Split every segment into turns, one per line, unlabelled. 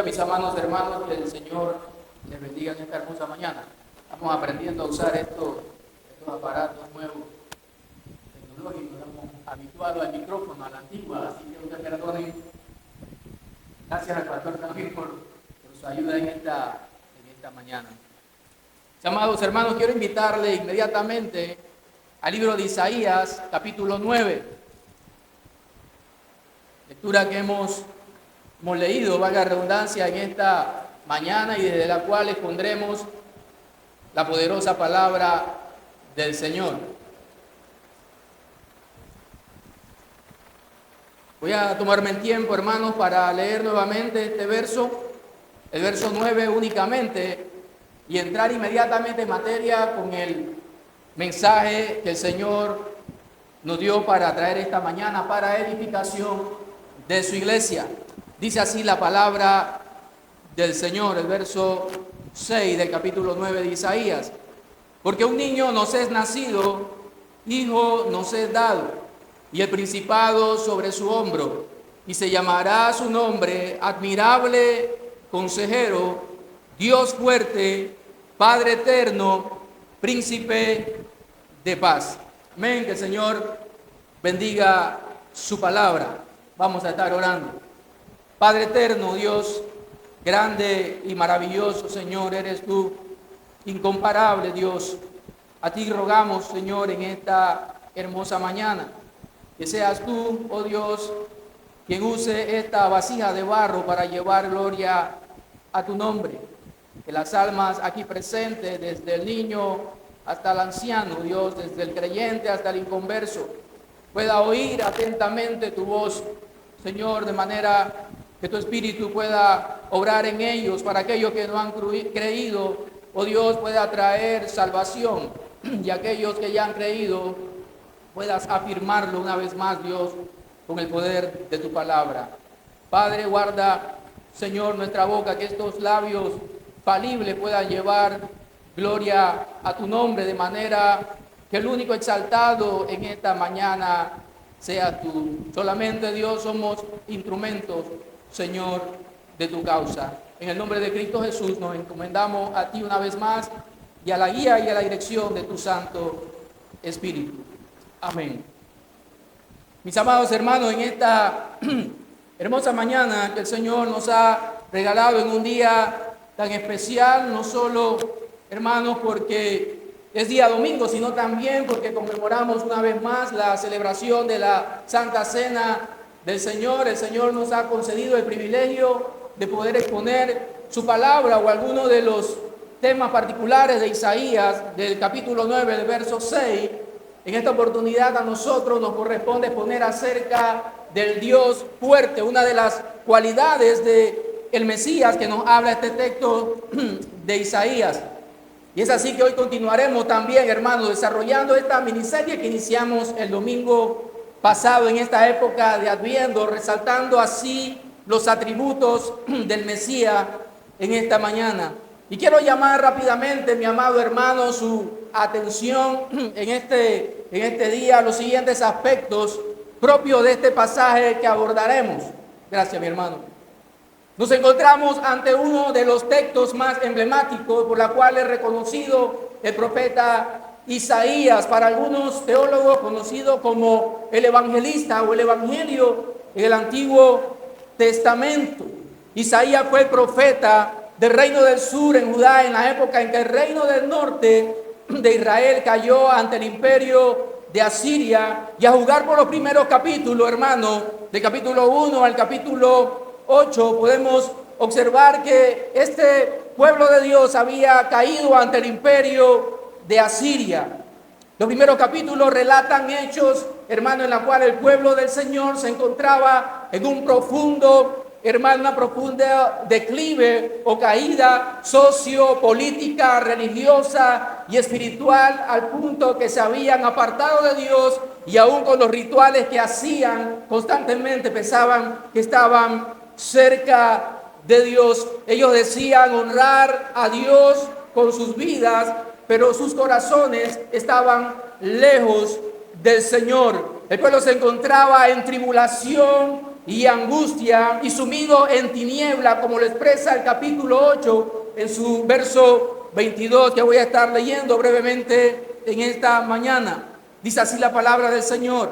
mis amados hermanos, que el Señor les bendiga en esta hermosa mañana. Estamos aprendiendo a usar estos aparatos nuevos, tecnológicos, estamos habituados al micrófono, a la antigua, así que ustedes perdonen. Gracias al pastor también por su ayuda en esta mañana. Mis amados hermanos, quiero invitarle inmediatamente al libro de Isaías, capítulo 9. Lectura que hemos leído, valga la redundancia, en esta mañana y desde la cual expondremos la poderosa palabra del Señor. Voy a tomarme el tiempo, hermanos, para leer nuevamente este verso, el verso 9 únicamente, y entrar inmediatamente en materia con el mensaje que el Señor nos dio para traer esta mañana para edificación de su iglesia. Dice así la palabra del Señor, el verso 6 del capítulo 9 de Isaías. Porque un niño nos es nacido, hijo nos es dado, y el principado sobre su hombro, y se llamará su nombre admirable, consejero, Dios fuerte, Padre eterno, príncipe de paz. Amén, que el Señor bendiga su palabra. Vamos a estar orando. Padre eterno, Dios grande y maravilloso, Señor, eres tú, incomparable Dios. A ti rogamos, Señor, en esta hermosa mañana, que seas tú, oh Dios, quien use esta vasija de barro para llevar gloria a tu nombre. Que las almas aquí presentes, desde el niño hasta el anciano, Dios, desde el creyente hasta el inconverso, pueda oír atentamente tu voz, Señor, de manera que tu Espíritu pueda obrar en ellos, para aquellos que no han creído, oh Dios, pueda traer salvación, y aquellos que ya han creído, puedas afirmarlo una vez más, Dios, con el poder de tu palabra. Padre, guarda, Señor, nuestra boca, que estos labios falibles puedan llevar gloria a tu nombre, de manera que el único exaltado en esta mañana sea tú. Solamente, Dios, somos instrumentos, Señor, de tu causa. En el nombre de Cristo Jesús nos encomendamos a ti una vez más y a la guía y a la dirección de tu Santo Espíritu. Amén. Mis amados hermanos, en esta hermosa mañana que el Señor nos ha regalado en un día tan especial, no solo, hermanos, porque es día domingo, sino también porque conmemoramos una vez más la celebración de la Santa Cena del Señor. El Señor nos ha concedido el privilegio de poder exponer su palabra o alguno de los temas particulares de Isaías, del capítulo 9, del verso 6. En esta oportunidad a nosotros nos corresponde exponer acerca del Dios fuerte, una de las cualidades del Mesías que nos habla este texto de Isaías. Y es así que hoy continuaremos también, hermanos, desarrollando esta miniserie que iniciamos el domingo pasado en esta época de Adviento, resaltando así los atributos del Mesías en esta mañana. Y quiero llamar rápidamente, mi amado hermano, su atención en este día a los siguientes aspectos propios de este pasaje que abordaremos. Gracias, mi hermano. Nos encontramos ante uno de los textos más emblemáticos por la cual es reconocido el profeta Isaías, para algunos teólogos conocido como el evangelista o el evangelio en el Antiguo Testamento. Isaías fue el profeta del reino del sur en Judá en la época en que el reino del norte de Israel cayó ante el imperio de Asiria. Y a jugar por los primeros capítulos, hermano, de capítulo 1 al capítulo 8, podemos observar que este pueblo de Dios había caído ante el imperio de Asiria. Los primeros capítulos relatan hechos, hermano, en la cual el pueblo del Señor se encontraba en un profundo, hermano, una profunda declive o caída sociopolítica, religiosa y espiritual, al punto que se habían apartado de Dios y aún con los rituales que hacían constantemente pensaban que estaban cerca de Dios. Ellos decían honrar a Dios con sus vidas, pero sus corazones estaban lejos del Señor. El pueblo se encontraba en tribulación y angustia y sumido en tiniebla, como lo expresa el capítulo 8 en su verso 22, que voy a estar leyendo brevemente en esta mañana. Dice así la palabra del Señor: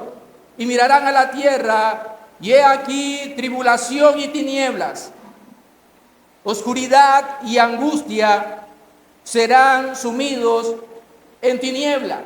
y mirarán a la tierra, y he aquí tribulación y tinieblas, oscuridad y angustia serán sumidos en tiniebla.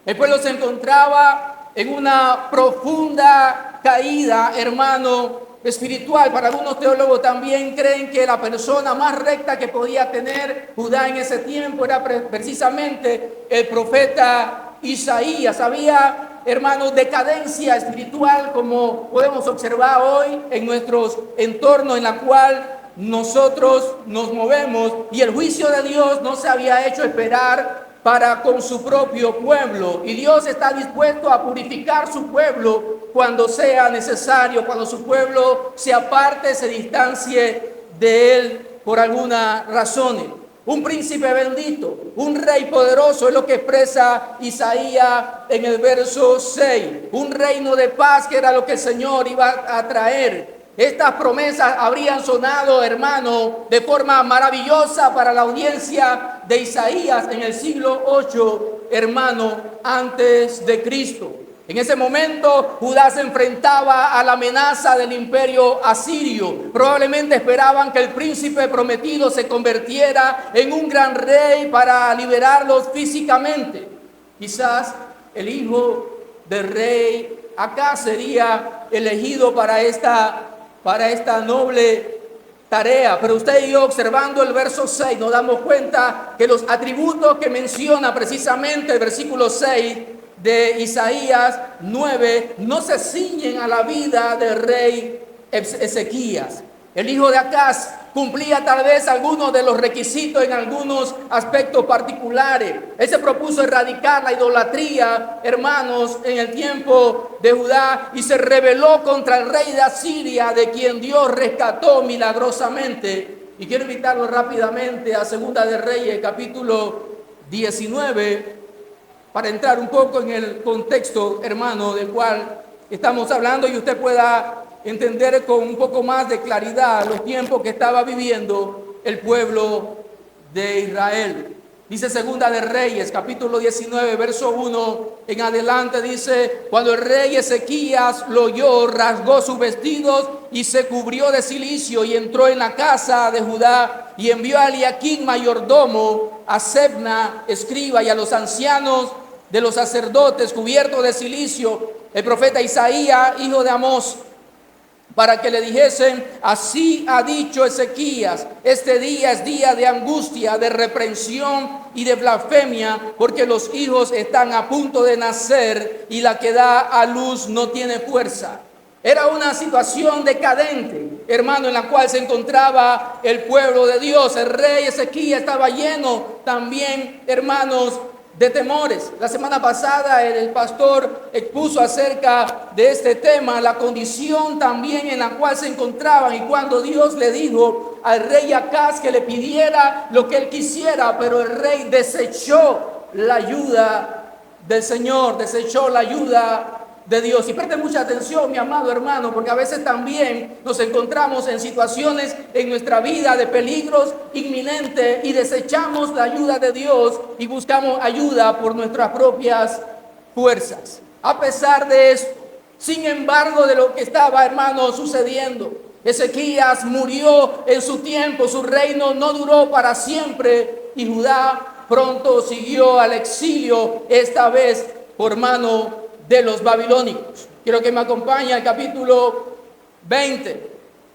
El pueblo se encontraba en una profunda caída, hermano, espiritual. Para algunos teólogos también creen que la persona más recta que podía tener Judá en ese tiempo era precisamente el profeta Isaías. Había, hermanos, decadencia espiritual, como podemos observar hoy en nuestros entornos, en la cual nosotros nos movemos, y el juicio de Dios no se había hecho esperar para con su propio pueblo, y Dios está dispuesto a purificar su pueblo cuando sea necesario, cuando su pueblo se aparte, se distancie de él por alguna razón. Un príncipe bendito, un rey poderoso, es lo que expresa Isaías en el verso 6. Un reino de paz, que era lo que el Señor iba a traer. Estas promesas habrían sonado, hermano, de forma maravillosa para la audiencia de Isaías en el siglo 8, hermano, antes de Cristo. En ese momento, Judá se enfrentaba a la amenaza del imperio asirio. Probablemente esperaban que el príncipe prometido se convirtiera en un gran rey para liberarlos físicamente. Quizás el hijo del rey Acaz sería elegido para esta noble tarea. Pero usted y yo, observando el verso 6, nos damos cuenta que los atributos que menciona precisamente el versículo 6 de Isaías 9 no se ciñen a la vida del rey Ezequías. El hijo de Acaz cumplía tal vez algunos de los requisitos en algunos aspectos particulares. Él se propuso erradicar la idolatría, hermanos, en el tiempo de Judá, y se rebeló contra el rey de Asiria, de quien Dios rescató milagrosamente. Y quiero invitarlo rápidamente a Segunda de Reyes, capítulo 19, para entrar un poco en el contexto, hermano, del cual estamos hablando, y usted pueda entender con un poco más de claridad los tiempos que estaba viviendo el pueblo de Israel. Dice Segunda de Reyes, capítulo 19, verso 1 en adelante, dice: cuando el rey Ezequías lo oyó, rasgó sus vestidos y se cubrió de cilicio, y entró en la casa de Judá, y envió a Eliaquim, mayordomo, a Sebna, escriba, y a los ancianos de los sacerdotes, cubiertos de cilicio, el profeta Isaías, hijo de Amós, para que le dijesen: así ha dicho Ezequías, este día es día de angustia, de reprensión y de blasfemia, porque los hijos están a punto de nacer y la que da a luz no tiene fuerza. Era una situación decadente, hermano, en la cual se encontraba el pueblo de Dios. El rey Ezequías estaba lleno también, hermanos, de temores. La semana pasada el pastor expuso acerca de este tema, la condición también en la cual se encontraban, y cuando Dios le dijo al rey Acaz que le pidiera lo que él quisiera, pero el rey desechó la ayuda del Señor, desechó la ayuda de Dios. Y preste mucha atención, mi amado hermano, porque a veces también nos encontramos en situaciones en nuestra vida de peligros inminentes y desechamos la ayuda de Dios y buscamos ayuda por nuestras propias fuerzas. A pesar de esto, sin embargo, de lo que estaba, hermano, sucediendo, Ezequías murió en su tiempo, su reino no duró para siempre, y Judá pronto siguió al exilio, esta vez por mano de los babilónicos. Quiero que me acompañe al capítulo 20,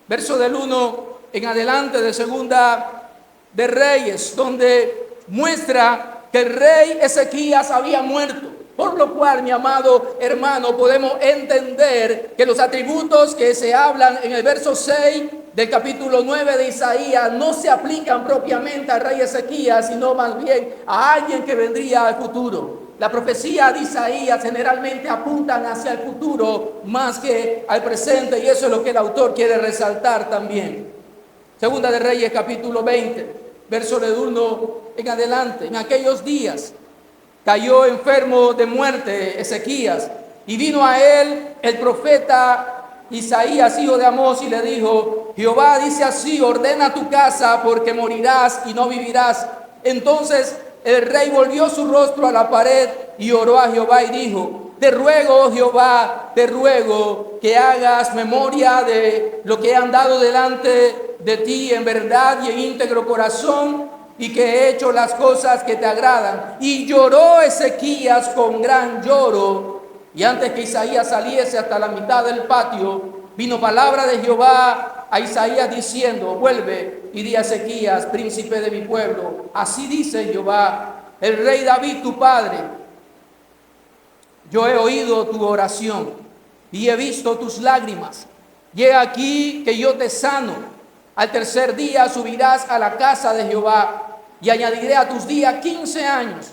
verso del 1 en adelante de Segunda de Reyes, donde muestra que el rey Ezequías había muerto. Por lo cual, mi amado hermano, podemos entender que los atributos que se hablan en el verso 6 del capítulo 9 de Isaías no se aplican propiamente al rey Ezequías, sino más bien a alguien que vendría al futuro. La profecía de Isaías generalmente apuntan hacia el futuro más que al presente, y eso es lo que el autor quiere resaltar también. Segunda de Reyes, capítulo 20, verso de 1 en adelante. En aquellos días cayó enfermo de muerte Ezequías, y vino a él el profeta Isaías, hijo de Amós, y le dijo: Jehová dice así: ordena tu casa, porque morirás y no vivirás. Entonces el rey volvió su rostro a la pared y oró a Jehová y dijo: te ruego, Jehová, te ruego que hagas memoria de lo que he andado delante de ti en verdad y en íntegro corazón, y que he hecho las cosas que te agradan. Y lloró Ezequías con gran lloro. Y antes que Isaías saliese hasta la mitad del patio, vino palabra de Jehová a Isaías diciendo: vuelve y di a Ezequías, príncipe de mi pueblo, así dice Jehová, el rey David tu padre: yo he oído tu oración y he visto tus lágrimas. Y he aquí que yo te sano. Al tercer día subirás a la casa de Jehová, y añadiré a tus días 15 años,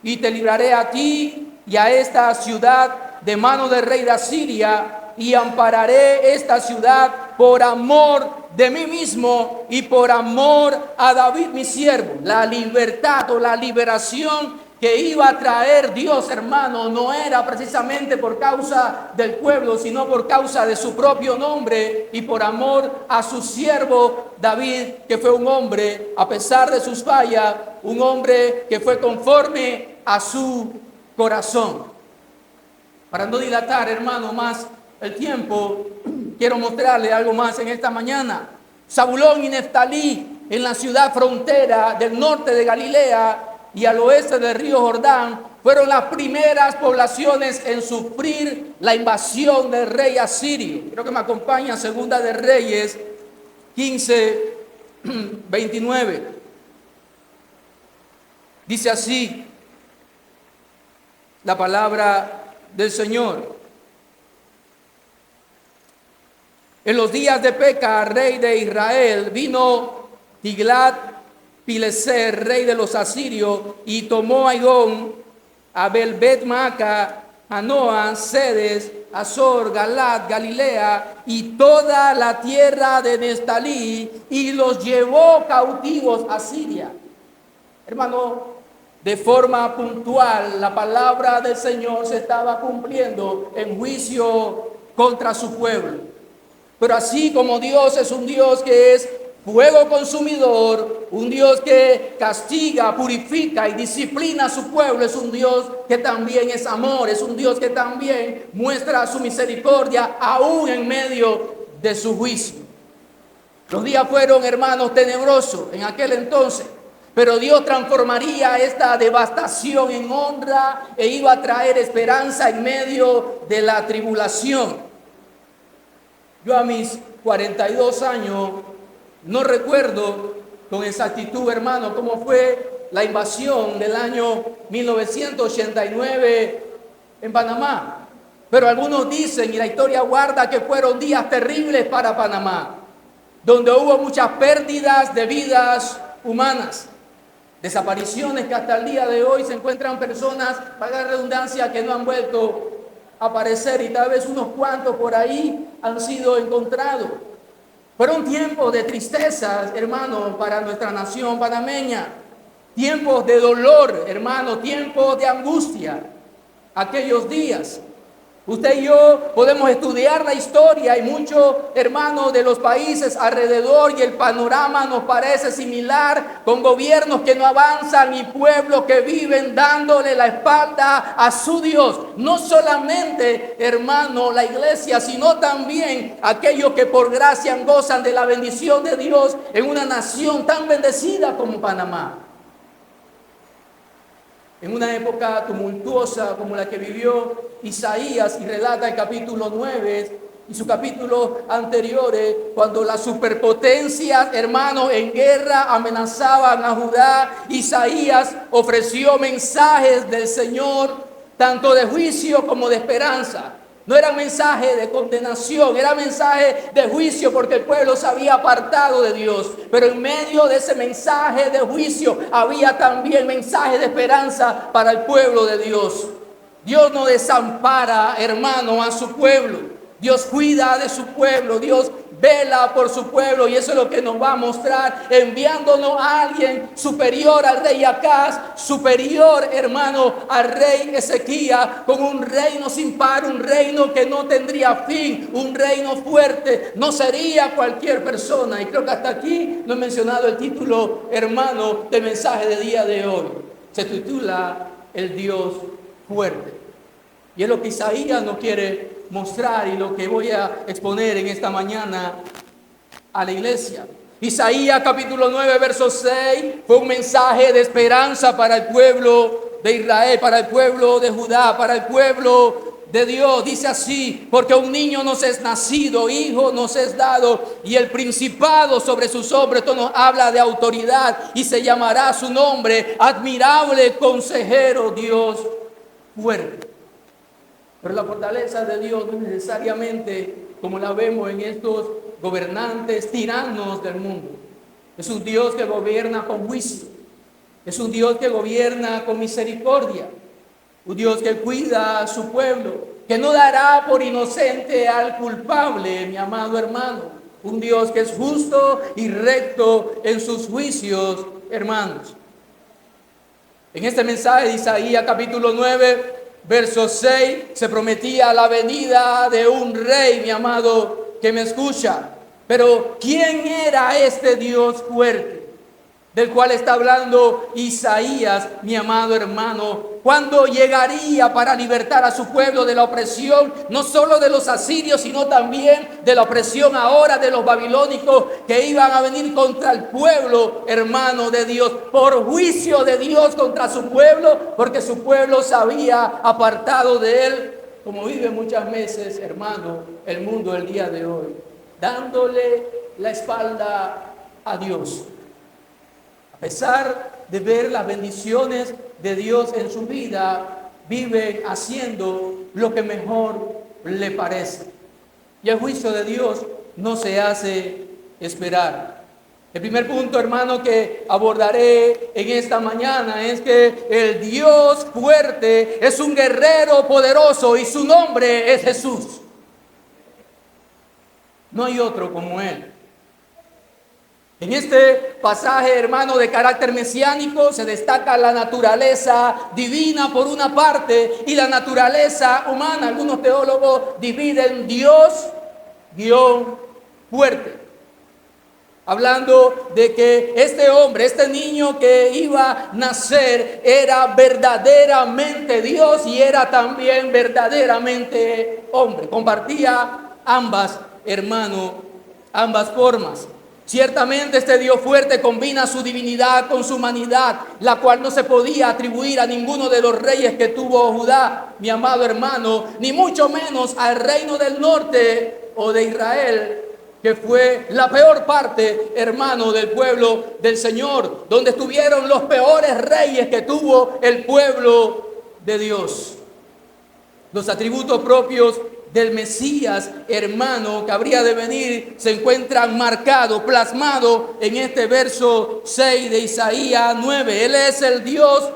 y te libraré a ti y a esta ciudad de mano del rey de Asiria, y ampararé esta ciudad por amor de mí mismo y por amor a David mi siervo. La libertad o la liberación que iba a traer Dios, hermano, no era precisamente por causa del pueblo, sino por causa de su propio nombre y por amor a su siervo David, que fue un hombre, a pesar de sus fallas, un hombre que fue conforme a su corazón. Para no dilatar, hermano, más el tiempo, quiero mostrarle algo más en esta mañana. Zabulón y Neftalí, en la ciudad frontera del norte de Galilea y al oeste del río Jordán, fueron las primeras poblaciones en sufrir la invasión del rey asirio. Creo que me acompaña Segunda de Reyes 15, 29. Dice así la palabra del Señor: en los días de Peca, rey de Israel, vino Tiglat-Pileser, rey de los asirios, y tomó a Aigón, Abel-Bet-Maaca, Anoa, Sedes, Azor, Galat, Galilea y toda la tierra de Neftalí, y los llevó cautivos a Siria. Hermano, de forma puntual, la palabra del Señor se estaba cumpliendo en juicio contra su pueblo. Pero así como Dios es un Dios que es fuego consumidor, un Dios que castiga, purifica y disciplina a su pueblo, es un Dios que también es amor, es un Dios que también muestra su misericordia aún en medio de su juicio. Los días fueron, hermanos, tenebrosos en aquel entonces, pero Dios transformaría esta devastación en honra e iba a traer esperanza en medio de la tribulación. Yo a mis 42 años no recuerdo con exactitud, hermano, cómo fue la invasión del año 1989 en Panamá. Pero algunos dicen, y la historia guarda, que fueron días terribles para Panamá, donde hubo muchas pérdidas de vidas humanas, desapariciones que hasta el día de hoy se encuentran personas, para la redundancia, que no han vuelto a aparecer, y tal vez unos cuantos por ahí han sido encontrados. Fueron tiempos de tristeza, hermano, para nuestra nación panameña. Tiempos de dolor, hermano, tiempos de angustia. Aquellos días. Usted y yo podemos estudiar la historia y muchos hermanos de los países alrededor, y el panorama nos parece similar, con gobiernos que no avanzan y pueblos que viven dándole la espalda a su Dios. No solamente, hermano, la iglesia, sino también aquellos que por gracia gozan de la bendición de Dios en una nación tan bendecida como Panamá. En una época tumultuosa como la que vivió Isaías, y relata el capítulo 9 y sus capítulos anteriores, cuando las superpotencias, hermanos, en guerra amenazaban a Judá, Isaías ofreció mensajes del Señor, tanto de juicio como de esperanza. No era mensaje de condenación, era mensaje de juicio, porque el pueblo se había apartado de Dios. Pero en medio de ese mensaje de juicio había también mensaje de esperanza para el pueblo de Dios. Dios no desampara, hermano, a su pueblo. Dios cuida de su pueblo. Dios vela por su pueblo, y eso es lo que nos va a mostrar, enviándonos a alguien superior al rey Acaz, superior, hermano, al rey Ezequías, con un reino sin par, un reino que no tendría fin, un reino fuerte, no sería cualquier persona. Y creo que hasta aquí no he mencionado el título, hermano, del mensaje de día de hoy. Se titula El Dios fuerte. Y es lo que Isaías nos quiere mostrar y lo que voy a exponer en esta mañana a la iglesia. Isaías capítulo 9, verso 6 fue un mensaje de esperanza para el pueblo de Israel, para el pueblo de Judá, para el pueblo de Dios. Dice así: porque un niño nos es nacido, hijo nos es dado, y el principado sobre sus hombros. Esto nos habla de autoridad, y se llamará su nombre admirable consejero, Dios fuerte. Pero la fortaleza de Dios no es necesariamente como la vemos en estos gobernantes tiranos del mundo. Es un Dios que gobierna con juicio. Es un Dios que gobierna con misericordia. Un Dios que cuida a su pueblo, que no dará por inocente al culpable, mi amado hermano. Un Dios que es justo y recto en sus juicios, hermanos. En este mensaje de Isaías capítulo 9, verso 6, se prometía la venida de un rey, mi amado, que me escucha. Pero ¿quién era este Dios fuerte del cual está hablando Isaías, mi amado hermano? ¿Cuándo llegaría para libertar a su pueblo de la opresión, no solo de los asirios, sino también de la opresión ahora de los babilónicos que iban a venir contra el pueblo, hermano de Dios, por juicio de Dios contra su pueblo, porque su pueblo se había apartado de él, como vive muchas veces, hermano, el mundo el día de hoy, dándole la espalda a Dios? A pesar de ver las bendiciones de Dios en su vida, viven haciendo lo que mejor le parece. Y el juicio de Dios no se hace esperar. El primer punto, hermano, que abordaré en esta mañana es que el Dios fuerte es un guerrero poderoso y su nombre es Jesús. No hay otro como Él. En este pasaje, hermano, de carácter mesiánico, se destaca la naturaleza divina por una parte y la naturaleza humana. Algunos teólogos dividen Dios, fuerte. Hablando de que este hombre, este niño que iba a nacer, era verdaderamente Dios y era también verdaderamente hombre. Compartía ambas, hermano, ambas formas. Ciertamente este Dios fuerte combina su divinidad con su humanidad, la cual no se podía atribuir a ninguno de los reyes que tuvo Judá, mi amado hermano, ni mucho menos al reino del norte o de Israel, que fue la peor parte, hermano, del pueblo del Señor, donde estuvieron los peores reyes que tuvo el pueblo de Dios. Los atributos propios del Mesías, hermano, que habría de venir, se encuentran marcados, plasmados en este verso 6 de Isaías 9. Él es el Dios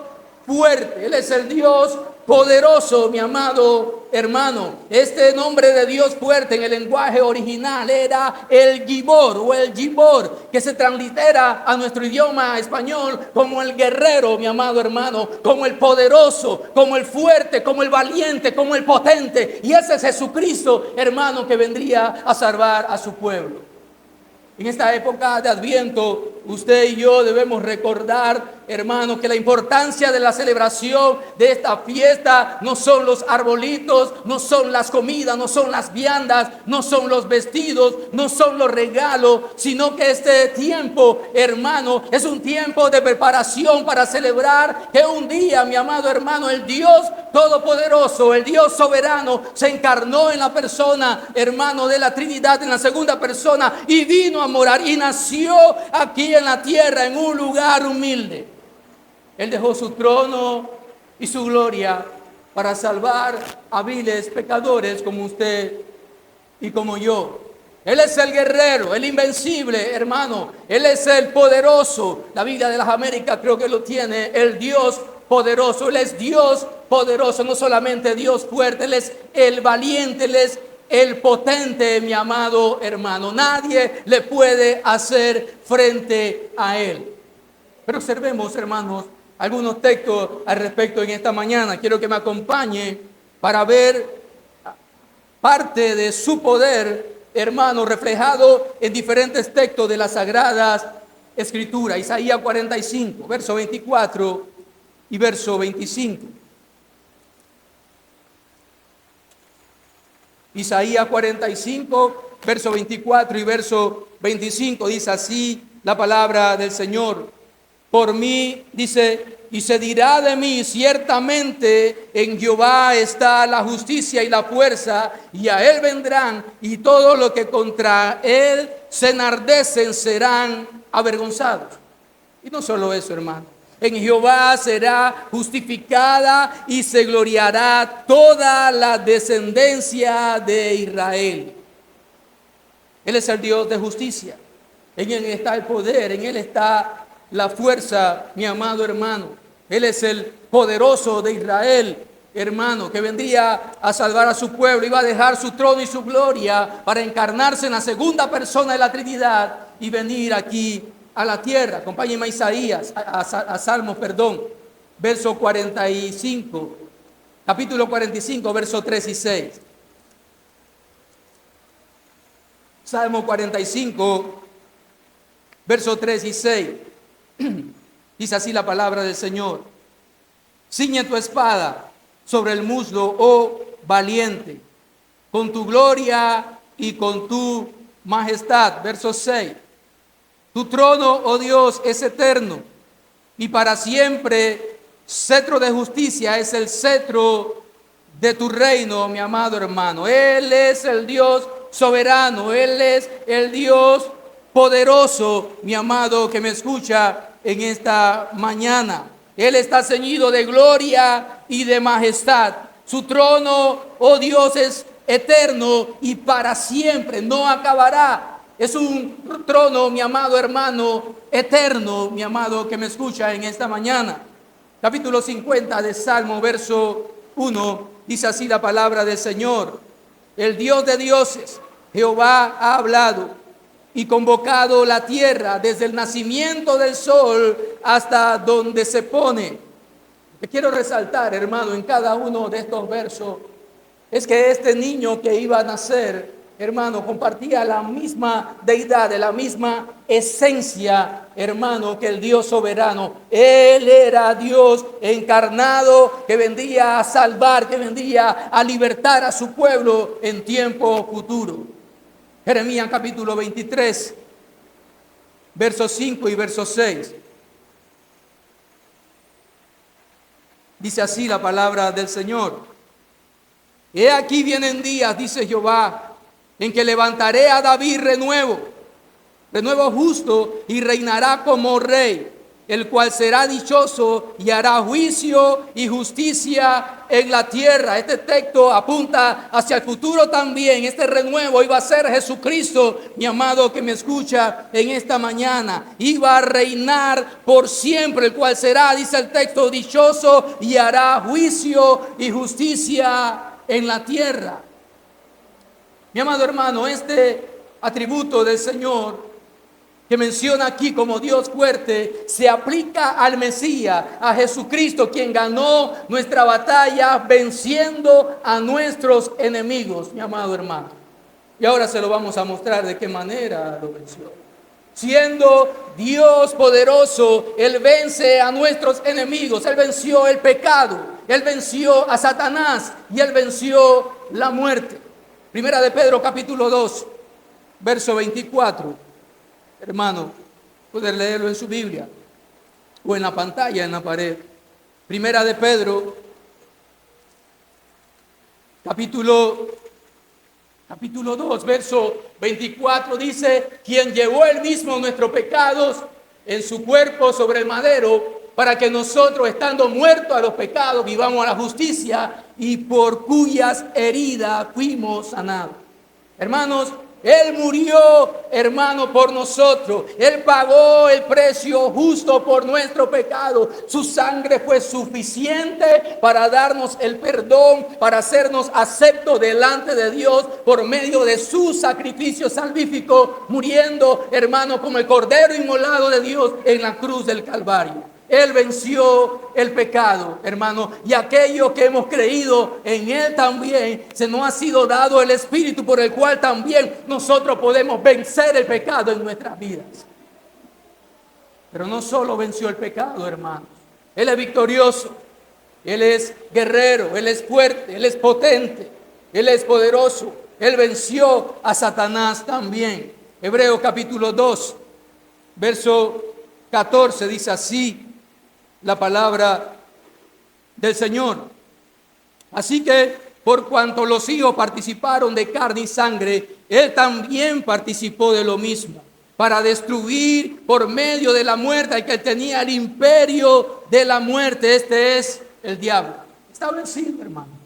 fuerte, Él es el Dios poderoso, mi amado hermano. Este nombre de Dios fuerte en el lenguaje original era el Gibor o el Gibor, que se translitera a nuestro idioma español como el guerrero, mi amado hermano, como el poderoso, como el fuerte, como el valiente, como el potente. Y ese es Jesucristo, hermano, que vendría a salvar a su pueblo. En esta época de Adviento, usted y yo debemos recordar, hermano, que la importancia de la celebración de esta fiesta no son los arbolitos, no son las comidas, no son las viandas, no son los vestidos, no son los regalos, sino que este tiempo, hermano, es un tiempo de preparación para celebrar que un día, mi amado hermano, el Dios todopoderoso, el Dios soberano, se encarnó en la persona, hermano, de la Trinidad, en la segunda persona, y vino a morar y nació aquí en la tierra en un lugar humilde. Él dejó su trono y su gloria para salvar a viles pecadores como usted y como yo. Él es el guerrero, el invencible, hermano. Él es el poderoso. La Biblia de las Américas creo que lo tiene, el Dios poderoso. Él es Dios poderoso, no solamente Dios fuerte. Él es el valiente, Él es el potente, mi amado hermano. Nadie le puede hacer frente a Él. Pero observemos, hermanos, algunos textos al respecto en esta mañana. Quiero que me acompañe para ver parte de su poder, hermano, reflejado en diferentes textos de las Sagradas Escrituras. Isaías 45, verso 24 y verso 25. Isaías 45, verso 24 y verso 25, dice así la palabra del Señor. Por mí, dice, y se dirá de mí, ciertamente en Jehová está la justicia y la fuerza, y a él vendrán, y todos los que contra él se enardecen serán avergonzados. Y no solo eso, hermano. En Jehová será justificada y se gloriará toda la descendencia de Israel. Él es el Dios de justicia. En él está el poder, en él está la fuerza, mi amado hermano. Él es el poderoso de Israel, hermano, que vendría a salvar a su pueblo. Iba a dejar su trono y su gloria para encarnarse en la segunda persona de la Trinidad y venir aquí a la tierra. Acompáñenme a Isaías, a Salmos, verso 45, capítulo 45, verso 3 y 6. Salmo 45, verso 3 y 6. Dice así la palabra del Señor. Ciñe tu espada sobre el muslo, oh valiente, con tu gloria y con tu majestad. Verso 6. Tu trono, oh Dios, es eterno y para siempre. Cetro de justicia es el cetro de tu reino, mi amado hermano. Él es el Dios soberano, Él es el Dios poderoso, mi amado que me escucha en esta mañana. Él está ceñido de gloria y de majestad. Su trono, oh Dios, es eterno y para siempre, no acabará. Es un trono, mi amado hermano, eterno, mi amado que me escucha en esta mañana. Capítulo 50 de Salmo, verso 1, dice así la palabra del Señor. El Dios de dioses, Jehová, ha hablado y convocado la tierra desde el nacimiento del sol hasta donde se pone. Te quiero resaltar, hermano, en cada uno de estos versos, es que este niño que iba a nacer, hermano, compartía la misma deidad, la misma esencia, hermano, que el Dios soberano. Él era Dios encarnado que vendría a salvar, que vendría a libertar a su pueblo en tiempo futuro. Jeremías capítulo 23, versos 5 y verso 6. Dice así la palabra del Señor. He aquí vienen días, dice Jehová, en que levantaré a David renuevo justo, y reinará como rey, el cual será dichoso y hará juicio y justicia en la tierra. Este texto apunta hacia el futuro también. Este renuevo iba a ser Jesucristo, mi amado que me escucha en esta mañana. Iba a reinar por siempre, el cual será, dice el texto, dichoso y hará juicio y justicia en la tierra. Mi amado hermano, este atributo del Señor que menciona aquí como Dios fuerte se aplica al Mesías, a Jesucristo, quien ganó nuestra batalla venciendo a nuestros enemigos, mi amado hermano. Y ahora se lo vamos a mostrar de qué manera lo venció. Siendo Dios poderoso, Él vence a nuestros enemigos. Él venció el pecado, Él venció a Satanás y Él venció la muerte. Primera de Pedro capítulo 2, verso 24. Hermano, pueden leerlo en su Biblia o en la pantalla, en la pared. Primera de Pedro, capítulo 2, verso 24, dice: quien llevó él mismo nuestros pecados en su cuerpo sobre el madero, para que nosotros, estando muertos a los pecados, vivamos a la justicia, y por cuyas heridas fuimos sanados. Hermanos, Él murió, hermano, por nosotros. Él pagó el precio justo por nuestro pecado. Su sangre fue suficiente para darnos el perdón, para hacernos aceptos delante de Dios por medio de su sacrificio salvífico, muriendo, hermano, como el cordero inmolado de Dios en la cruz del Calvario. Él venció el pecado, hermano, y aquello que hemos creído en Él también, se nos ha sido dado el Espíritu por el cual también nosotros podemos vencer el pecado en nuestras vidas. Pero no solo venció el pecado, hermanos. Él es victorioso, Él es guerrero, Él es fuerte, Él es potente, Él es poderoso. Él venció a Satanás también. Hebreos capítulo 2, verso 14 dice así la palabra del Señor. Así que por cuanto los hijos participaron de carne y sangre, Él también participó de lo mismo, para destruir por medio de la muerte al que tenía el imperio de la muerte. Este es el diablo. Está vencido, hermano.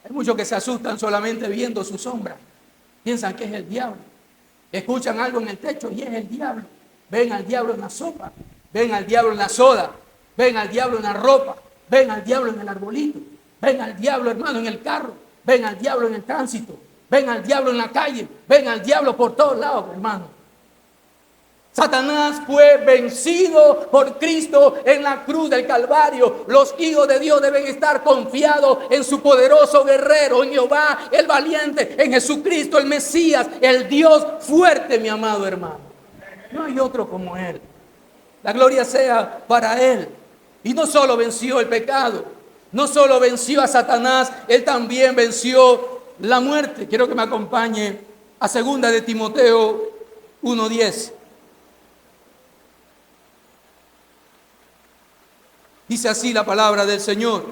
Hay muchos que se asustan solamente viendo su sombra. Piensan que es el diablo. Escuchan algo en el techo y es el diablo. Ven al diablo en la sopa, ven al diablo en la soda, ven al diablo en la ropa, ven al diablo en el arbolito, ven al diablo, hermano, en el carro, ven al diablo en el tránsito, ven al diablo en la calle, ven al diablo por todos lados, hermano. Satanás fue vencido por Cristo en la cruz del Calvario. Los hijos de Dios deben estar confiados en su poderoso guerrero, en Jehová el valiente, en Jesucristo el Mesías, el Dios fuerte, mi amado hermano. No hay otro como Él. La gloria sea para Él. Y no solo venció el pecado, no solo venció a Satanás, Él también venció la muerte. Quiero que me acompañe a 2 de Timoteo 1:10. Dice así la palabra del Señor.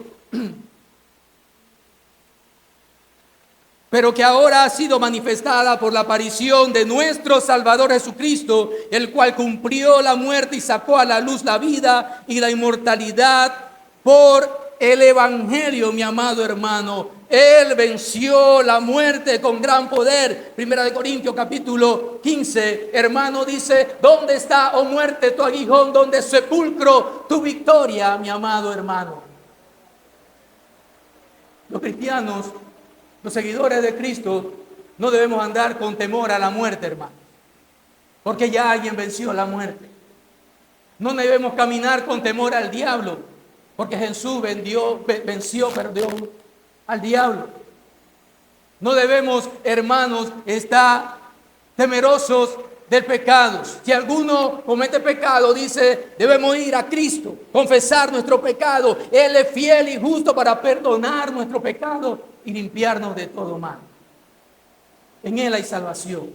Pero que ahora ha sido manifestada por la aparición de nuestro Salvador Jesucristo, el cual cumplió la muerte y sacó a la luz la vida y la inmortalidad por el Evangelio, mi amado hermano. Él venció la muerte con gran poder. 1 Corintios capítulo 15, hermano, dice: ¿dónde está, oh muerte, tu aguijón? ¿Dónde, sepulcro, tu victoria, mi amado hermano? Los cristianos, los seguidores de Cristo, no debemos andar con temor a la muerte, hermano, porque ya alguien venció la muerte. No debemos caminar con temor al diablo, porque Jesús venció al diablo. No debemos, hermanos, estar temerosos del pecado. Si alguno comete pecado, dice, debemos ir a Cristo, confesar nuestro pecado. Él es fiel y justo para perdonar nuestro pecado y limpiarnos de todo mal. En Él hay salvación.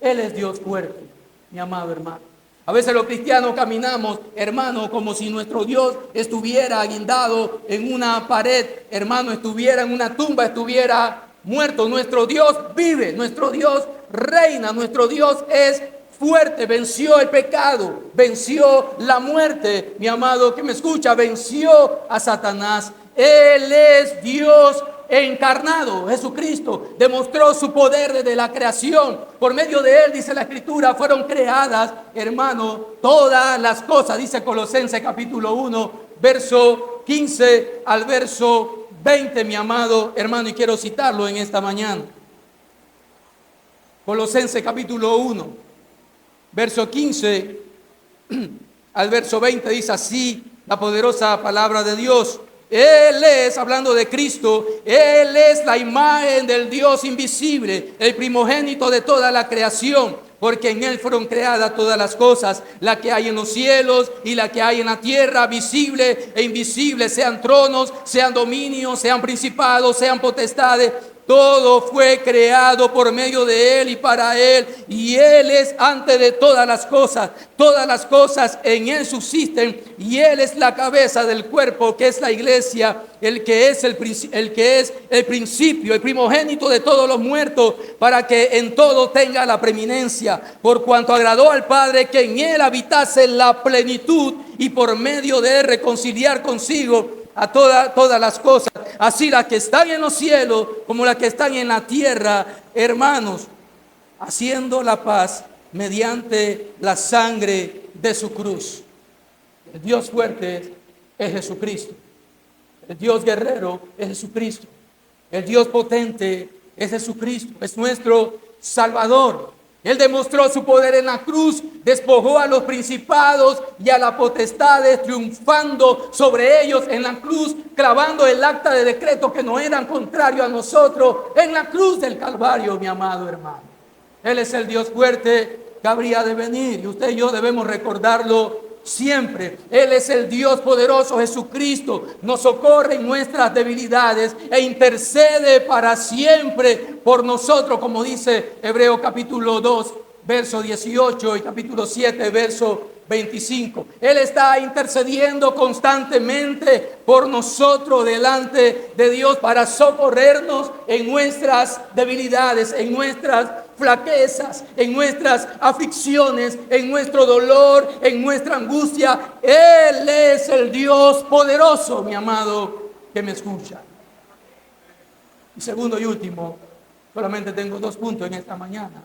Él es Dios fuerte, mi amado hermano. A veces los cristianos caminamos, hermano, como si nuestro Dios estuviera guindado en una pared, hermano, estuviera en una tumba, estuviera muerto. Nuestro Dios vive, nuestro Dios reina, nuestro Dios es fuerte, venció el pecado, venció la muerte, mi amado que me escucha, venció a Satanás. Él es Dios encarnado. Jesucristo demostró su poder desde la creación. Por medio de Él, dice la Escritura, fueron creadas, hermano, todas las cosas. Dice Colosenses capítulo 1, verso 15 al verso 20, mi amado hermano, y quiero citarlo en esta mañana. Colosenses capítulo 1, verso 15 al verso 20, dice así la poderosa palabra de Dios. Él es, hablando de Cristo, Él es la imagen del Dios invisible, el primogénito de toda la creación, porque en Él fueron creadas todas las cosas, la que hay en los cielos y la que hay en la tierra, visible e invisible, sean tronos, sean dominios, sean principados, sean potestades. Todo fue creado por medio de Él y para Él, y Él es antes de todas las cosas en Él subsisten, y Él es la cabeza del cuerpo, que es la iglesia, el que es el principio, el primogénito de todos los muertos, para que en todo tenga la preeminencia, por cuanto agradó al Padre que en Él habitase la plenitud, y por medio de Él reconciliar consigo a todas las cosas, así las que están en los cielos como las que están en la tierra, hermanos, haciendo la paz mediante la sangre de su cruz. El Dios fuerte es Jesucristo. El Dios guerrero es Jesucristo. El Dios potente es Jesucristo. Es nuestro Salvador. Él demostró su poder en la cruz, despojó a los principados y a las potestades, triunfando sobre ellos en la cruz, clavando el acta de decreto que no eran contrario a nosotros en la cruz del Calvario, mi amado hermano. Él es el Dios fuerte que habría de venir y usted y yo debemos recordarlo siempre. Él es el Dios poderoso. Jesucristo nos socorre en nuestras debilidades e intercede para siempre por nosotros, como dice Hebreos capítulo 2, verso 18 y capítulo 7, verso 25. Él está intercediendo constantemente por nosotros delante de Dios para socorrernos en nuestras debilidades, en nuestras flaquezas, en nuestras aflicciones, en nuestro dolor, en nuestra angustia. Él es el Dios poderoso, mi amado, que me escucha. Y segundo y último, solamente tengo 2 puntos en esta mañana.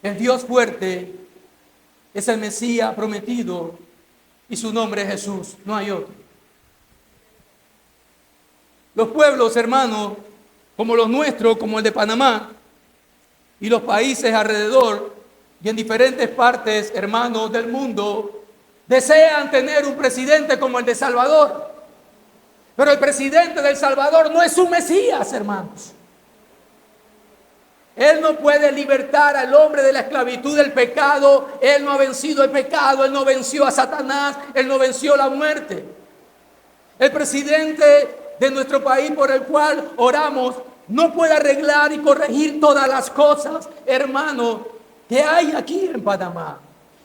El Dios fuerte es el Mesías prometido y su nombre es Jesús, no hay otro. Los pueblos, hermanos, como los nuestros, como el de Panamá, y los países alrededor y en diferentes partes, hermanos, del mundo, desean tener un presidente como el de Salvador. Pero el presidente del Salvador no es un Mesías, hermanos. Él no puede libertar al hombre de la esclavitud del pecado. Él no ha vencido el pecado, Él no venció a Satanás, Él no venció la muerte. El presidente de nuestro país por el cual oramos no puede arreglar y corregir todas las cosas, hermano, que hay aquí en Panamá.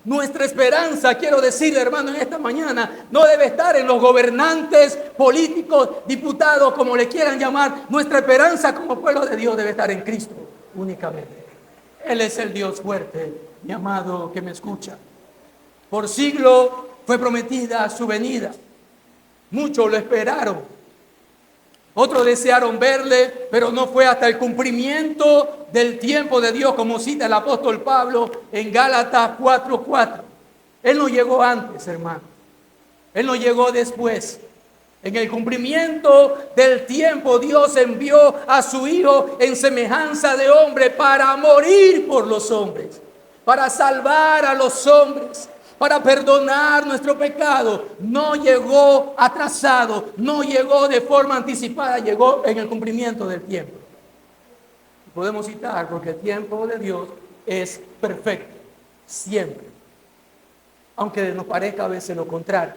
Nuestra esperanza, quiero decirle, hermano, en esta mañana, no debe estar en los gobernantes, políticos, diputados, como le quieran llamar. Nuestra esperanza como pueblo de Dios debe estar en Cristo únicamente. Él es el Dios fuerte, mi amado, que me escucha. Por siglo fue prometida su venida. Muchos lo esperaron. Otros desearon verle, pero no fue hasta el cumplimiento del tiempo de Dios, como cita el apóstol Pablo en Gálatas 4:4. Él no llegó antes, hermano. Él no llegó después. En el cumplimiento del tiempo, Dios envió a su Hijo en semejanza de hombre para morir por los hombres, para salvar a los hombres, para perdonar nuestro pecado. No llegó atrasado, no llegó de forma anticipada, llegó en el cumplimiento del tiempo. Podemos citar porque el tiempo de Dios es perfecto, siempre. Aunque nos parezca a veces lo contrario.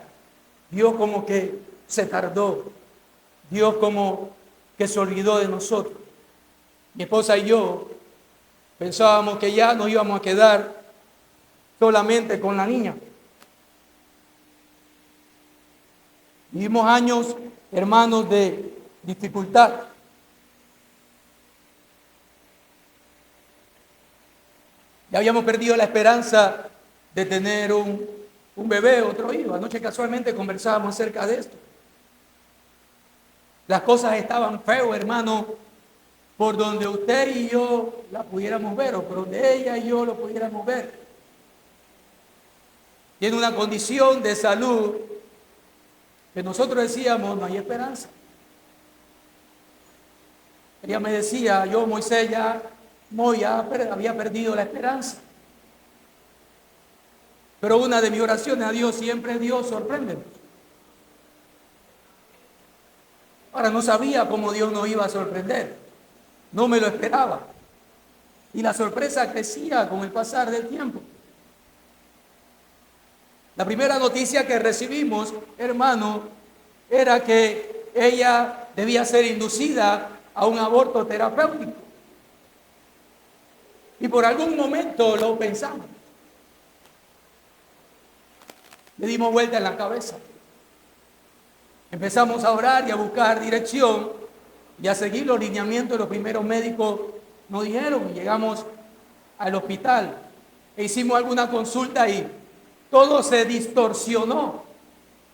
Dios como que se tardó. Dios como que se olvidó de nosotros. Mi esposa y yo pensábamos que ya nos íbamos a quedar solamente con la niña. Vivimos años, hermanos, de dificultad. Ya habíamos perdido la esperanza de tener un bebé, otro hijo. Anoche casualmente conversábamos acerca de esto. Las cosas estaban feas, hermano, por donde usted y yo la pudiéramos ver, o por donde ella y yo lo pudiéramos ver. Tiene una condición de salud que nosotros decíamos, no hay esperanza. Ella me decía, yo, Moisés, ya había perdido la esperanza. Pero una de mis oraciones a Dios siempre es: Dios, sorpréndenos. Ahora, no sabía cómo Dios nos iba a sorprender. No me lo esperaba. Y la sorpresa crecía con el pasar del tiempo. La primera noticia que recibimos, hermano, era que ella debía ser inducida a un aborto terapéutico. Y por algún momento lo pensamos. Le dimos vuelta en la cabeza. Empezamos a orar y a buscar dirección y a seguir los lineamientos de los primeros médicos nos dijeron. Y llegamos al hospital e hicimos alguna consulta y todo se distorsionó.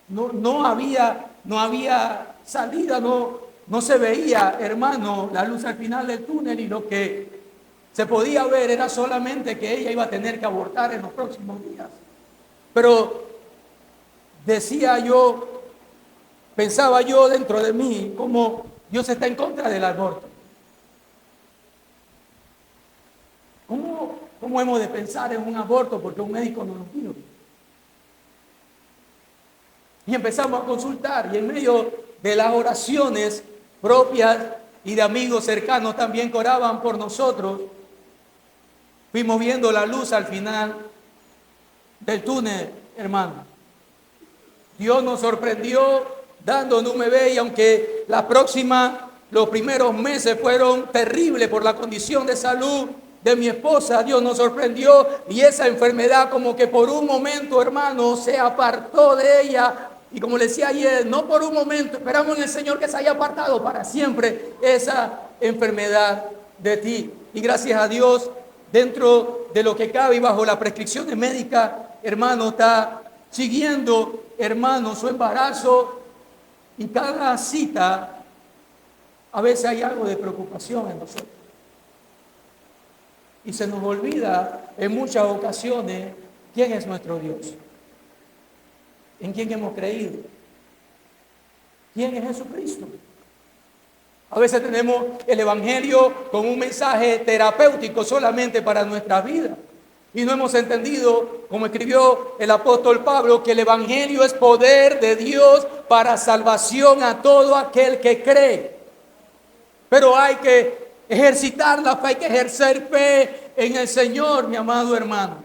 No había salida, no se veía, hermano, la luz al final del túnel, y lo que se podía ver era solamente que ella iba a tener que abortar en los próximos días. Pero decía yo, pensaba yo dentro de mí, cómo Dios está en contra del aborto. ¿Cómo hemos de pensar en un aborto porque un médico no nos dijo? Y empezamos a consultar, y en medio de las oraciones propias y de amigos cercanos también que oraban por nosotros, fuimos viendo la luz al final del túnel, hermano. Dios nos sorprendió dándonos un bebé, y aunque los primeros meses fueron terribles por la condición de salud de mi esposa, Dios nos sorprendió, y esa enfermedad como que por un momento, hermano, se apartó de ella. Y como le decía ayer, no por un momento, esperamos en el Señor que se haya apartado para siempre esa enfermedad de ti. Y gracias a Dios, dentro de lo que cabe y bajo la prescripción médica, hermano, está siguiendo, hermano, su embarazo. Y cada cita, a veces hay algo de preocupación en nosotros. Y se nos olvida en muchas ocasiones quién es nuestro Dios, en quién hemos creído, quién es Jesucristo. A veces tenemos el Evangelio con un mensaje terapéutico solamente para nuestra vida, y no hemos entendido, como escribió el apóstol Pablo, que el Evangelio es poder de Dios para salvación a todo aquel que cree. Pero hay que ejercitar la fe, hay que ejercer fe en el Señor, mi amado hermano.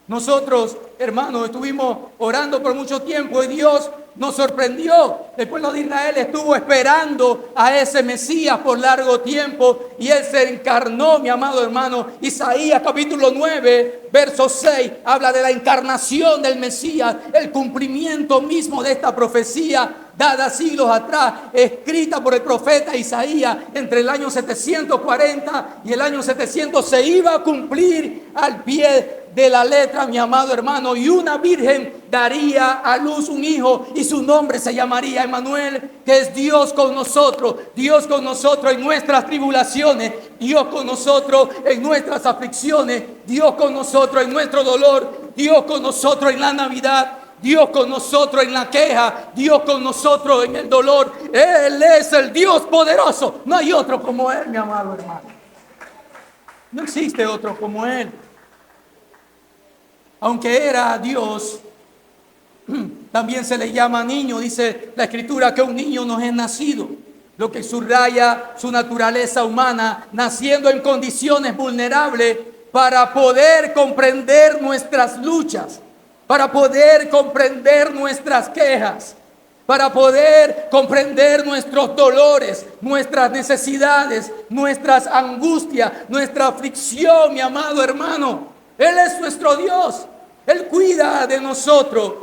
Nosotros, hermanos, estuvimos orando por mucho tiempo y Dios nos sorprendió. El pueblo de Israel estuvo esperando a ese Mesías por largo tiempo, y Él se encarnó, mi amado hermano. Isaías capítulo 9, verso 6, habla de la encarnación del Mesías, el cumplimiento mismo de esta profecía dada siglos atrás, escrita por el profeta Isaías entre el año 740 y el año 700, se iba a cumplir al pie de la letra, mi amado hermano. Y una virgen daría a luz un hijo, y su nombre se llamaría Emmanuel, que es Dios con nosotros en nuestras tribulaciones, Dios con nosotros en nuestras aflicciones, Dios con nosotros en nuestro dolor, Dios con nosotros en la Navidad, Dios con nosotros en la queja, Dios con nosotros en el dolor. Él es el Dios poderoso. No hay otro como Él, mi amado hermano. No existe otro como Él. Aunque era Dios, también se le llama niño. Dice la Escritura que un niño nos es nacido, lo que subraya su naturaleza humana, naciendo en condiciones vulnerables para poder comprender nuestras luchas, para poder comprender nuestras quejas, para poder comprender nuestros dolores, nuestras necesidades, nuestras angustias, nuestra aflicción, mi amado hermano. Él es nuestro Dios. Él cuida de nosotros.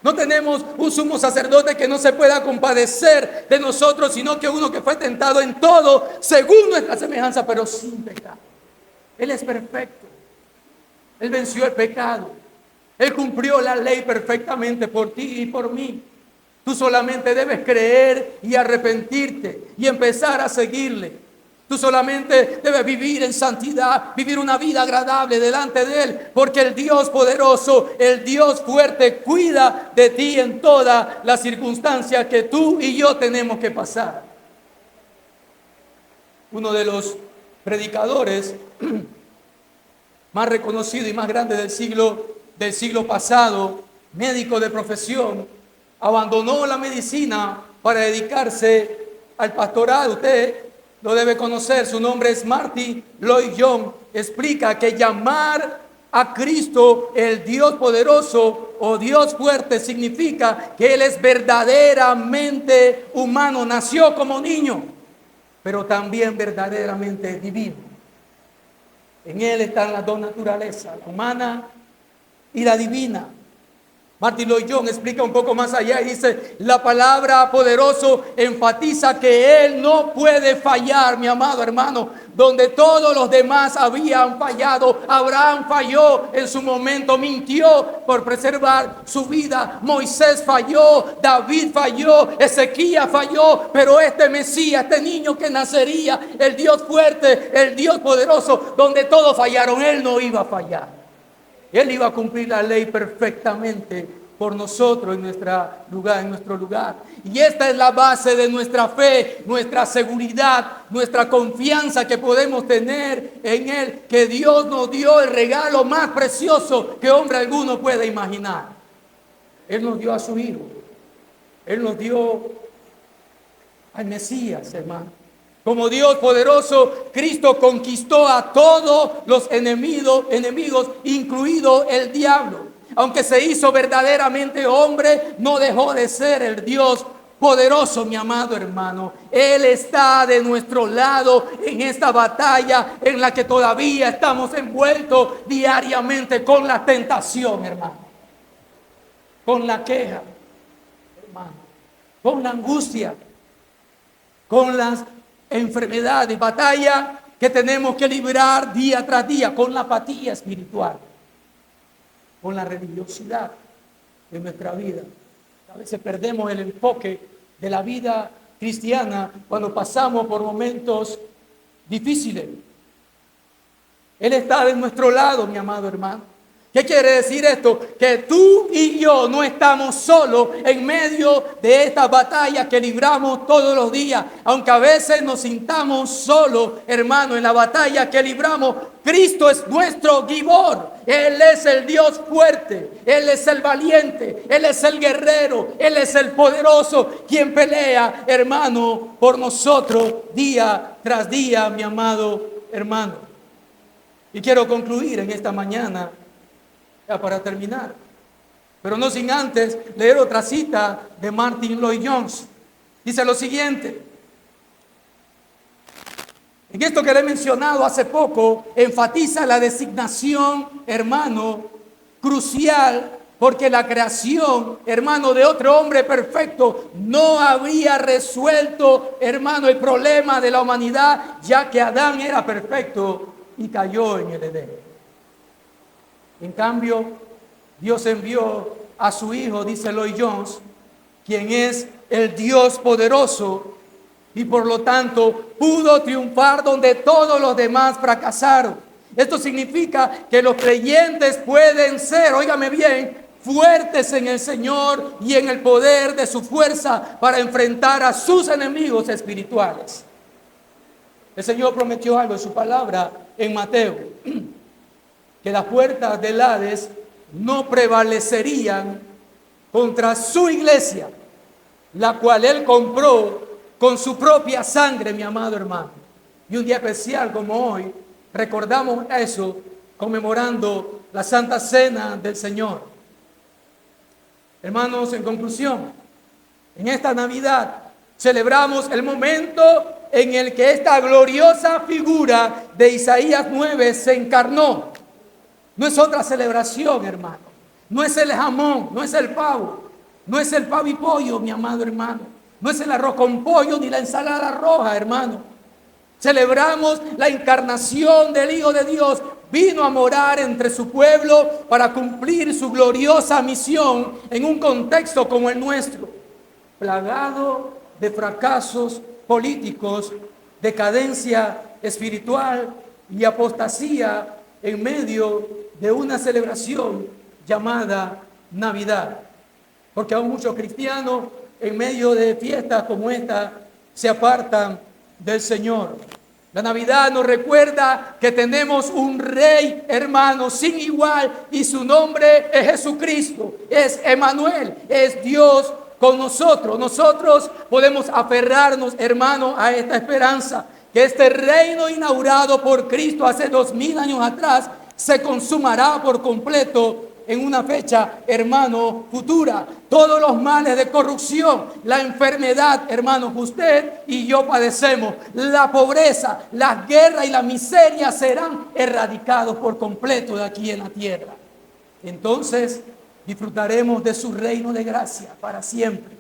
No tenemos un sumo sacerdote que no se pueda compadecer de nosotros, sino que uno que fue tentado en todo según nuestra semejanza, pero sin pecado. Él es perfecto. Él venció el pecado. Él cumplió la ley perfectamente por ti y por mí. Tú solamente debes creer y arrepentirte y empezar a seguirle. Tú solamente debes vivir en santidad, vivir una vida agradable delante de Él, porque el Dios poderoso, el Dios fuerte, cuida de ti en todas las circunstancias que tú y yo tenemos que pasar. Uno de los predicadores más reconocidos y más grandes del siglo pasado, médico de profesión, abandonó la medicina para dedicarse al pastorado. Usted lo debe conocer, su nombre es Martin Lloyd-Jones. Explica que llamar a Cristo el Dios poderoso o Dios fuerte significa que Él es verdaderamente humano, nació como niño, pero también verdaderamente divino. En Él están las dos naturalezas, la humana y la divina. Martin Lloyd Jones explica un poco más allá y dice: la palabra poderoso enfatiza que Él no puede fallar, mi amado hermano. Donde todos los demás habían fallado, Abraham falló en su momento, mintió por preservar su vida. Moisés falló, David falló, Ezequías falló, pero este Mesías, este niño que nacería, el Dios fuerte, el Dios poderoso, donde todos fallaron, Él no iba a fallar. Él iba a cumplir la ley perfectamente por nosotros en nuestro lugar. Y esta es la base de nuestra fe, nuestra seguridad, nuestra confianza que podemos tener en Él, que Dios nos dio el regalo más precioso que hombre alguno puede imaginar. Él nos dio a su Hijo. Él nos dio al Mesías, hermano. Como Dios poderoso, Cristo conquistó a todos los enemigos, incluido el diablo. Aunque se hizo verdaderamente hombre, no dejó de ser el Dios poderoso, mi amado hermano. Él está de nuestro lado en esta batalla en la que todavía estamos envueltos diariamente con la tentación, hermano. Con la queja, hermano. Con la angustia. Con las enfermedades, batalla que tenemos que librar día tras día, con la apatía espiritual, con la religiosidad de nuestra vida. A veces perdemos el enfoque de la vida cristiana cuando pasamos por momentos difíciles. Él está de nuestro lado, mi amado hermano. ¿Qué quiere decir esto? Que tú y yo no estamos solos en medio de esta batalla que libramos todos los días. Aunque a veces nos sintamos solos, hermano, en la batalla que libramos, Cristo es nuestro Gibor. Él es el Dios fuerte, Él es el valiente, Él es el guerrero, Él es el poderoso, quien pelea, hermano, por nosotros día tras día, mi amado hermano. Y quiero concluir en esta mañana, ya para terminar, pero no sin antes leer otra cita de Martin Lloyd Jones. Dice lo siguiente: en esto que le he mencionado hace poco, enfatiza la designación, hermano, crucial, porque la creación, hermano, de otro hombre perfecto no había resuelto, hermano, el problema de la humanidad, ya que Adán era perfecto y cayó en el Edén. En cambio, Dios envió a su Hijo, dice Lloyd Jones, quien es el Dios poderoso, y por lo tanto pudo triunfar donde todos los demás fracasaron. Esto significa que los creyentes pueden ser, óigame bien, fuertes en el Señor y en el poder de su fuerza para enfrentar a sus enemigos espirituales. El Señor prometió algo en su palabra en Mateo: que las puertas del Hades no prevalecerían contra su iglesia, la cual Él compró con su propia sangre, mi amado hermano. Y un día especial como hoy, recordamos eso conmemorando la Santa Cena del Señor. Hermanos, en conclusión, en esta Navidad celebramos el momento en el que esta gloriosa figura de Isaías 9 se encarnó. No es otra celebración, hermano. No es el jamón, no es el pavo. No es el pavo y pollo, mi amado hermano. No es el arroz con pollo ni la ensalada roja, hermano. Celebramos la encarnación del Hijo de Dios. Vino a morar entre su pueblo para cumplir su gloriosa misión en un contexto como el nuestro, plagado de fracasos políticos, decadencia espiritual y apostasía en medio de una celebración llamada Navidad. Porque aún muchos cristianos en medio de fiestas como esta se apartan del Señor. La Navidad nos recuerda que tenemos un Rey, hermano, sin igual, y su nombre es Jesucristo, es Emmanuel, es Dios con nosotros. Nosotros podemos aferrarnos, hermano, a esta esperanza, que este reino inaugurado por Cristo hace 2000 años atrás se consumará por completo en una fecha, hermano, futura. Todos los males de corrupción, la enfermedad, hermano, que usted y yo padecemos, la pobreza, la guerra y la miseria serán erradicados por completo de aquí en la tierra. Entonces
disfrutaremos de su reino de gracia para siempre.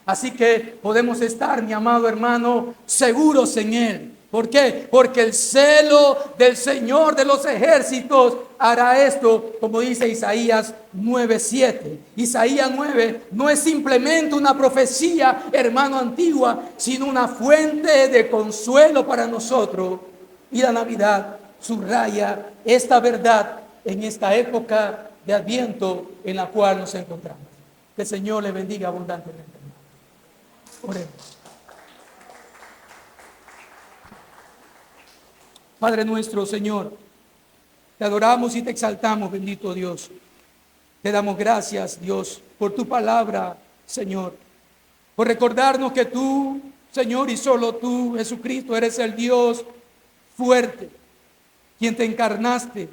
Así que podemos estar, mi amado hermano, seguros en Él. ¿Por qué? Porque el celo del Señor de los ejércitos hará esto, como dice Isaías 9:7. Isaías 9 no es simplemente una profecía, hermano, antigua, sino una fuente de consuelo para nosotros. Y la Navidad subraya esta verdad en esta época de Adviento en la cual nos encontramos. Que el Señor le bendiga abundantemente. Oremos. Padre nuestro, Señor, te adoramos y te exaltamos, bendito Dios. Te damos gracias, Dios, por tu palabra, Señor, por recordarnos que tú, Señor, y solo tú, Jesucristo, eres el Dios fuerte, quien te encarnaste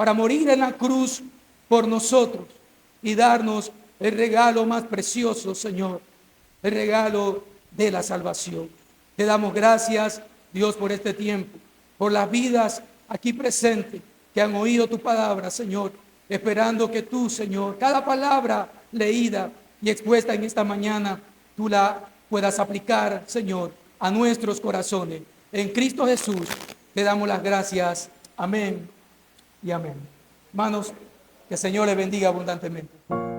para morir en la cruz por nosotros y darnos el regalo más precioso, Señor, el regalo de la salvación. Te damos gracias, Dios, por este tiempo, por las vidas aquí presentes que han oído tu palabra, Señor, esperando que tú, Señor, cada palabra leída y expuesta en esta mañana, tú la puedas aplicar, Señor, a nuestros corazones. En Cristo Jesús te damos las gracias. Amén y amén. Hermanos, que el Señor les bendiga abundantemente.